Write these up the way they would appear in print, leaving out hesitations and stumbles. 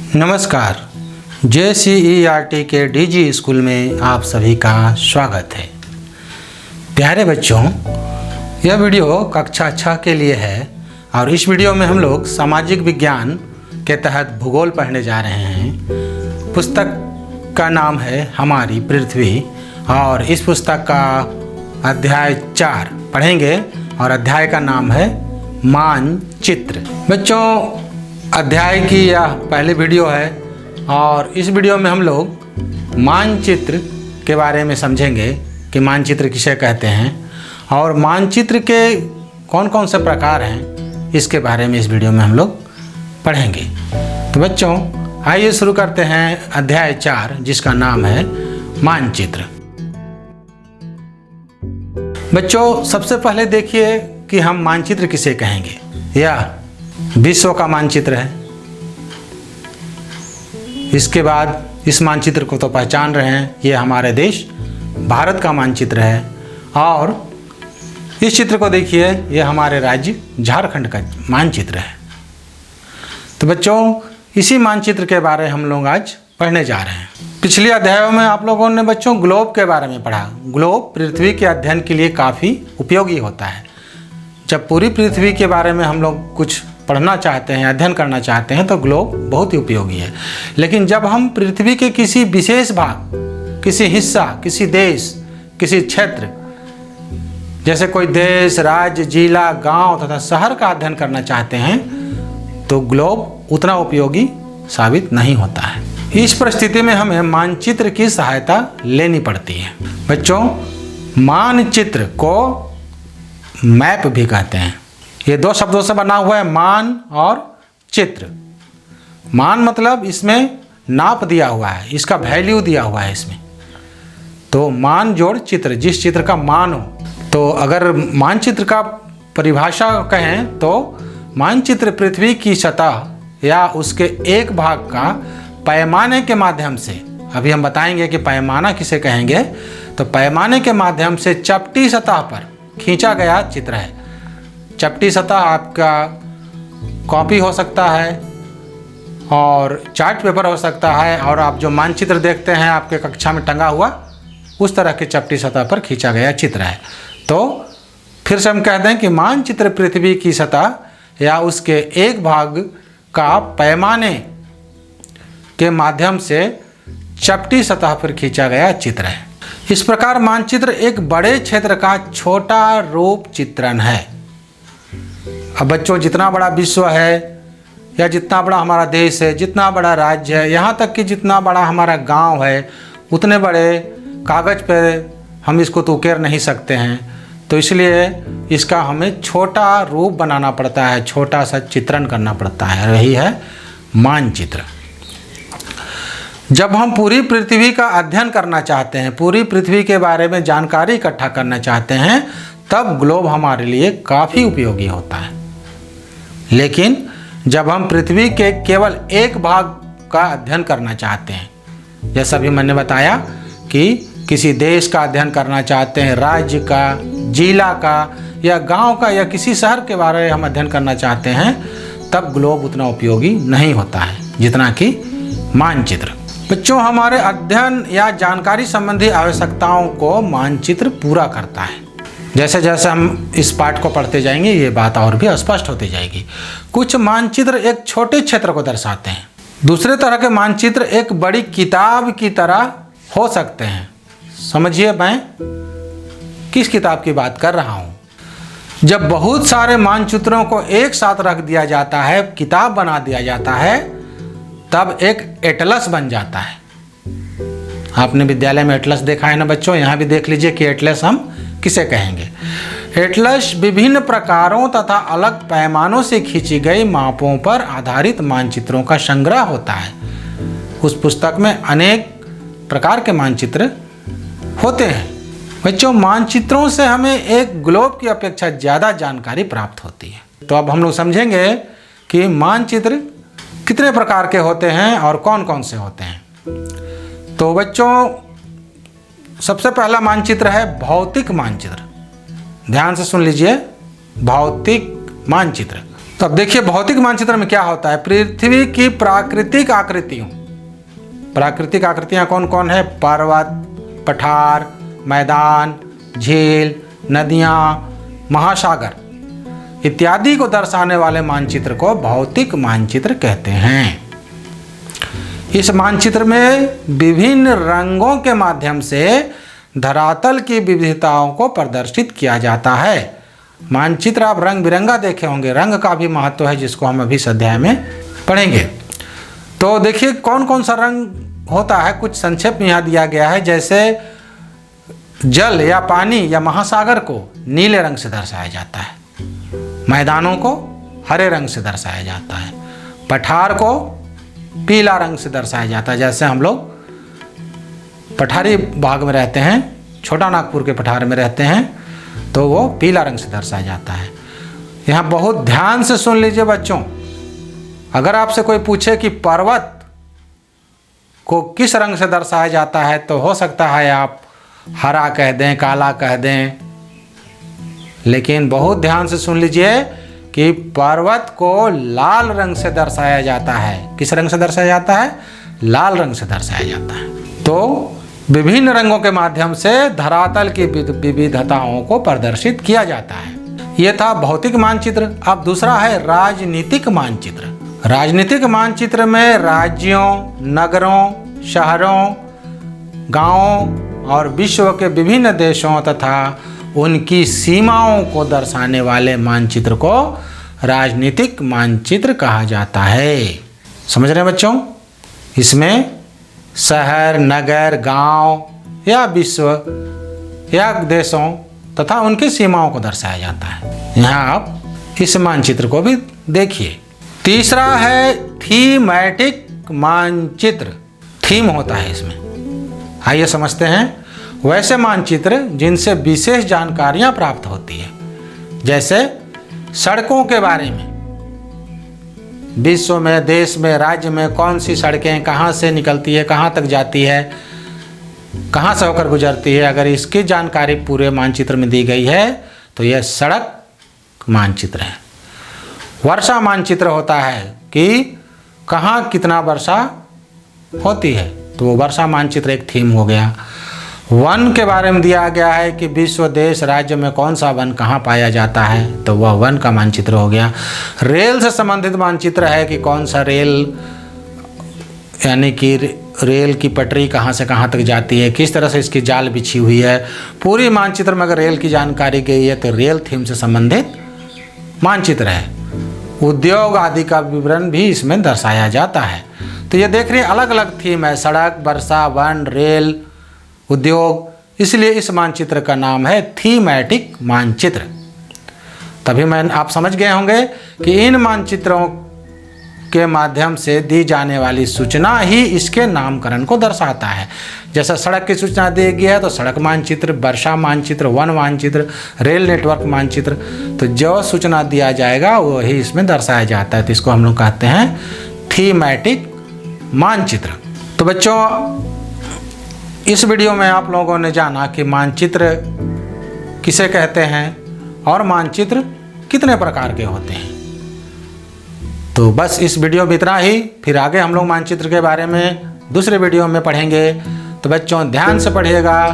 नमस्कार। JCERT के DG school में आप सभी का स्वागत है। प्यारे बच्चों, यह वीडियो कक्षा 6 के लिए है और इस वीडियो में हम लोग सामाजिक विज्ञान के तहत भूगोल पढ़ने जा रहे हैं। पुस्तक का नाम है हमारी पृथ्वी और इस पुस्तक का अध्याय 4 पढ़ेंगे और अध्याय का नाम है मानचित्र। बच्चों, अध्याय की यह पहली वीडियो है और इस वीडियो में हम लोग मानचित्र के बारे में समझेंगे कि मानचित्र किसे कहते हैं और मानचित्र के कौन कौन से प्रकार हैं, इसके बारे में इस वीडियो में हम लोग पढ़ेंगे। तो बच्चों, आइए शुरू करते हैं अध्याय 4 जिसका नाम है मानचित्र। बच्चों, सबसे पहले देखिए कि हम मानचित्र किसे कहेंगे। यह विश्व का मानचित्र है। इसके बाद इस मानचित्र को तो पहचान रहे हैं, ये हमारे देश भारत का मानचित्र है। और इस चित्र को देखिए, ये हमारे राज्य झारखंड का मानचित्र है। तो बच्चों, इसी मानचित्र के बारे में हम लोग आज पढ़ने जा रहे हैं। पिछले अध्यायों में आप लोगों ने बच्चों ग्लोब के बारे में पढ़ा। ग्लोब पृथ्वी के अध्ययन के लिए काफ़ी उपयोगी होता है। जब पूरी पृथ्वी के बारे में हम लोग कुछ पढ़ना चाहते हैं, अध्ययन करना चाहते हैं, तो ग्लोब बहुत ही उपयोगी है। लेकिन जब हम पृथ्वी के किसी विशेष भाग, किसी हिस्सा, किसी देश, किसी क्षेत्र, जैसे कोई देश, राज्य, जिला, गांव तथा शहर का अध्ययन करना चाहते हैं, तो ग्लोब उतना उपयोगी साबित नहीं होता है। इस परिस्थिति में हमें मानचित्र की सहायता लेनी पड़ती है। बच्चों, मानचित्र को मैप भी कहते हैं। ये दो शब्दों से बना हुआ है, मान और चित्र। मान मतलब इसमें नाप दिया हुआ है, इसका वैल्यू दिया हुआ है इसमें। तो मान जोड़ चित्र, जिस चित्र का मान हो। तो अगर मानचित्र का परिभाषा कहें तो मानचित्र पृथ्वी की सतह या उसके एक भाग का पैमाने के माध्यम से, अभी हम बताएंगे कि पैमाना किसे कहेंगे, तो पैमाने के माध्यम से चपटी सतह पर खींचा गया चित्र है। चपटी सतह आपका कॉपी हो सकता है और चार्ट पेपर हो सकता है, और आप जो मानचित्र देखते हैं आपके कक्षा में टंगा हुआ, उस तरह के चपटी सतह पर खींचा गया चित्र है। तो फिर से हम कह दें कि मानचित्र पृथ्वी की सतह या उसके एक भाग का पैमाने के माध्यम से चपटी सतह पर खींचा गया चित्र है। इस प्रकार मानचित्र एक बड़े क्षेत्र का छोटा रूप चित्रण है। अब बच्चों, जितना बड़ा विश्व है या जितना बड़ा हमारा देश है, जितना बड़ा राज्य है, यहाँ तक कि जितना बड़ा हमारा गांव है, उतने बड़े कागज़ पे हम इसको तो उकेर नहीं सकते हैं। तो इसलिए इसका हमें छोटा रूप बनाना पड़ता है, छोटा सा चित्रण करना पड़ता है। वही है मानचित्र। जब हम पूरी पृथ्वी का अध्ययन करना चाहते हैं, पूरी पृथ्वी के बारे में जानकारी इकट्ठा करना चाहते हैं, तब ग्लोब हमारे लिए काफ़ी उपयोगी होता है। लेकिन जब हम पृथ्वी के केवल एक भाग का अध्ययन करना चाहते हैं, जैसा भी मैंने बताया कि किसी देश का अध्ययन करना चाहते हैं, राज्य का, जिला का या गांव का या किसी शहर के बारे में हम अध्ययन करना चाहते हैं, तब ग्लोब उतना उपयोगी नहीं होता है जितना कि मानचित्र। बच्चों, हमारे अध्ययन या जानकारी संबंधी आवश्यकताओं को मानचित्र पूरा करता है। जैसे जैसे हम इस पाठ को पढ़ते जाएंगे, ये बात और भी स्पष्ट होती जाएगी। कुछ मानचित्र एक छोटे क्षेत्र को दर्शाते हैं, दूसरे तरह के मानचित्र एक बड़ी किताब की तरह हो सकते हैं। समझिए मैं किस किताब की बात कर रहा हूँ। जब बहुत सारे मानचित्रों को एक साथ रख दिया जाता है, किताब बना दिया जाता है, तब एक एटलस बन जाता है। आपने विद्यालय में एटलस देखा है ना बच्चों, यहाँ भी देख लीजिए कि एटलस हम किसे कहेंगे। एटलस विभिन्न प्रकारों तथा अलग पैमानों से खींची गई मापों पर आधारित मानचित्रों का संग्रह होता है। उस पुस्तक में अनेक प्रकार के मानचित्र होते हैं। बच्चों, मानचित्रों से हमें एक ग्लोब की अपेक्षा ज़्यादा जानकारी प्राप्त होती है। तो अब हम लोग समझेंगे कि मानचित्र कितने प्रकार के होते हैं और कौन कौन से होते हैं। तो बच्चों, सबसे पहला मानचित्र है भौतिक मानचित्र। ध्यान से सुन लीजिए, भौतिक मानचित्र। तो अब देखिए भौतिक मानचित्र में क्या होता है। पृथ्वी की प्राकृतिक आकृतियों, प्राकृतिक आकृतियां कौन कौन है? पर्वत, पठार, मैदान, झील, नदियां, महासागर इत्यादि को दर्शाने वाले मानचित्र को भौतिक मानचित्र कहते हैं। इस मानचित्र में विभिन्न रंगों के माध्यम से धरातल की विविधताओं को प्रदर्शित किया जाता है। मानचित्र आप रंग बिरंगा देखे होंगे, रंग का भी महत्व है जिसको हम अभी इस अध्याय में पढ़ेंगे। तो देखिए कौन कौन सा रंग होता है, कुछ संक्षेप में यहाँ दिया गया है। जैसे जल या पानी या महासागर को नीले रंग से दर्शाया जाता है, मैदानों को हरे रंग से दर्शाया जाता है, पठार को पीला रंग से दर्शाया जाता है। जैसे हम लोग पठारी भाग में रहते हैं, छोटा नागपुर के पठार में रहते हैं, तो वो पीला रंग से दर्शाया जाता है। यहाँ बहुत ध्यान से सुन लीजिए बच्चों, अगर आपसे कोई पूछे कि पर्वत को किस रंग से दर्शाया जाता है तो हो सकता है आप हरा कह दें, काला कह दें, लेकिन बहुत ध्यान से सुन लीजिए कि पर्वत को लाल रंग से दर्शाया जाता है। किस रंग से दर्शाया जाता है? लाल रंग से दर्शाया जाता है। तो विभिन्न रंगों के माध्यम से धरातल की विविधताओं को प्रदर्शित किया जाता है। यह था भौतिक मानचित्र। अब दूसरा है राजनीतिक मानचित्र। राजनीतिक मानचित्र में राज्यों, नगरों, शहरों, गांवों और विश्व के विभिन्न देशों तथा उनकी सीमाओं को दर्शाने वाले मानचित्र को राजनीतिक मानचित्र कहा जाता है। समझ रहे हैं बच्चों? इसमें शहर, नगर, गांव या विश्व या देशों तथा उनकी सीमाओं को दर्शाया जाता है। यहाँ आप इस मानचित्र को भी देखिए। तीसरा है थीमैटिक मानचित्र। थीम होता है इसमें, आइए समझते हैं। वैसे मानचित्र जिनसे विशेष जानकारियां प्राप्त होती है, जैसे सड़कों के बारे में, विश्व में, देश में, राज्य में कौन सी सड़कें कहाँ से निकलती है, कहाँ तक जाती है, कहाँ से होकर गुजरती है। अगर इसकी जानकारी पूरे मानचित्र में दी गई है तो यह सड़क मानचित्र है। वर्षा मानचित्र होता है कि कहाँ कितना वर्षा होती है, तो वो वर्षा मानचित्र एक थीम हो गया। वन के बारे में दिया गया है कि विश्व, देश, राज्य में कौन सा वन कहाँ पाया जाता है, तो वह वन का मानचित्र हो गया। रेल से संबंधित मानचित्र है कि कौन सा रेल, यानी कि रेल की पटरी कहाँ से कहाँ तक जाती है, किस तरह से इसकी जाल बिछी हुई है। पूरी मानचित्र में अगर रेल की जानकारी गई है तो रेल थीम से संबंधित मानचित्र है। उद्योग आदि का विवरण भी इसमें दर्शाया जाता है। तो ये देख रहे हैं अलग अलग थीम है, सड़क, वर्षा, वन, रेल, उद्योग, इसलिए इस मानचित्र का नाम है थीमैटिक मानचित्र। तभी आप समझ गए होंगे कि इन मानचित्रों के माध्यम से दी जाने वाली सूचना ही इसके नामकरण को दर्शाता है। जैसा सड़क की सूचना दी गई है तो सड़क मानचित्र, वर्षा मानचित्र, वन मानचित्र, रेल नेटवर्क मानचित्र, तो जो सूचना दिया जाएगा वही इसमें दर्शाया जाता है। तो इसको हम लोग कहते हैं थीमैटिक मानचित्र। तो बच्चों, इस वीडियो में आप लोगों ने जाना कि मानचित्र किसे कहते हैं और मानचित्र कितने प्रकार के होते हैं। तो बस इस वीडियो में इतना ही, फिर आगे हम लोग मानचित्र के बारे में दूसरे वीडियो में पढ़ेंगे। तो बच्चों ध्यान से पढ़िएगा,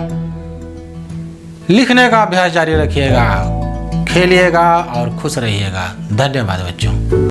लिखने का अभ्यास जारी रखिएगा, खेलिएगा और खुश रहिएगा। धन्यवाद बच्चों।